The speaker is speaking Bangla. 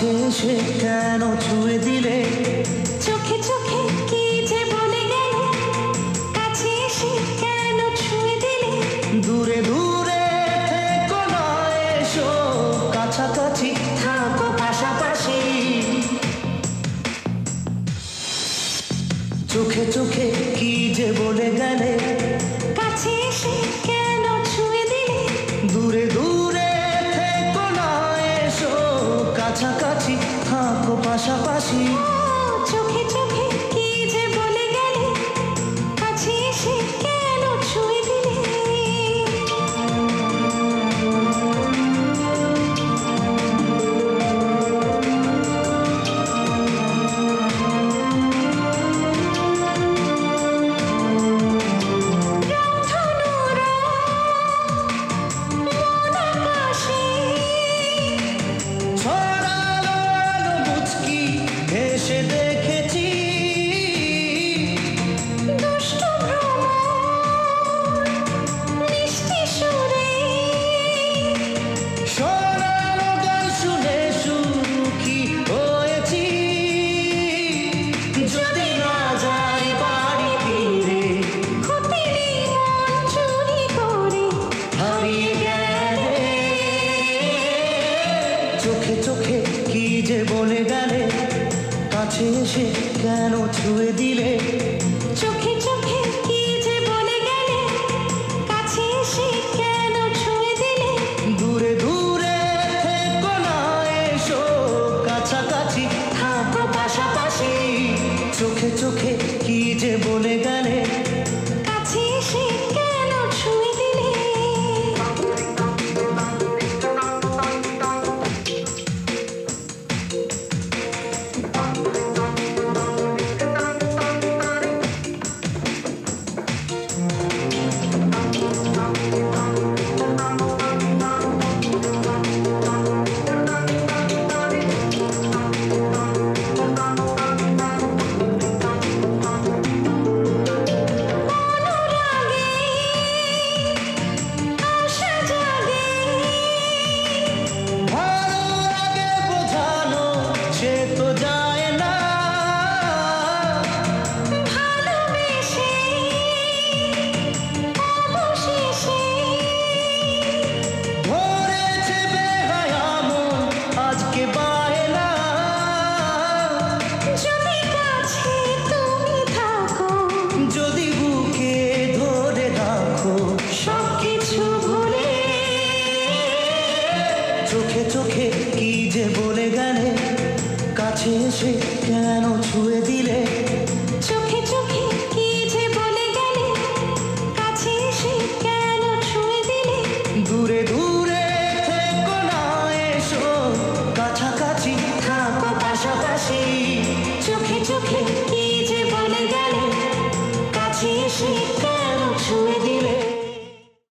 কাছে এসে কেন ছুঁয়ে দিলে চোখে চোখে কি যে বলে গেলে কাছে এসে কেন ছুঁয়ে দিলে দূরে দূরে থেকো না এসো কাছাকাছি থাকো পাশাপাশি চোখে চোখে কি যে বলে গেলে কাছে এসে কেন ছুঁয়ে দিলে দূরে দূরে থেকো না এসো কাছাকাছি থাকো পাশাপাশি চোখে চোখে কি যে বলে গেলে কাছে এসে কেন ছুঁয়ে দিলে ছড়ালো আলো মুচকি এসে দেখেছি দুষ্টু ভ্রমর মিষ্টি সুরে শোনালো গান শুনে সুখী হয়েছি যদি না যাই বাড়ি ফিরে খুঁটিনি মন চুরি করে হারিয়ে গেলে চোখে চোখে কি যে বলে গেলে কাছে এসে কেন ছুঁয়ে দিলে চোখে চোখে কি যে বলে গেলে কাছে এসে কেন ছুঁয়ে দিলে দূরে দূরে থেকো না এসো কাছাকাছি থাকো পাশাপাশি চোখে চোখে কি যে বলে গেলে কাছে এসে কেন ছুঁয়ে দিলে আশা জাগে ভালো লাগে বোঝানো সে তো যায় না ভালোবেসে অবশেষে ধরেছে বেহায়া মন আজকে বায়না যদি কাছে তুমি থাকো যদি বুকে ধরে রাখো সবকিছু ভুলে চোখে চোখে কি যে বলে গেলে কাছে এসে কেন ছুঁয়ে দিলে চোখে চোখে কি যে বলে গেলে কাছে এসে কেন ছুঁয়ে দিলে দূরে দূরে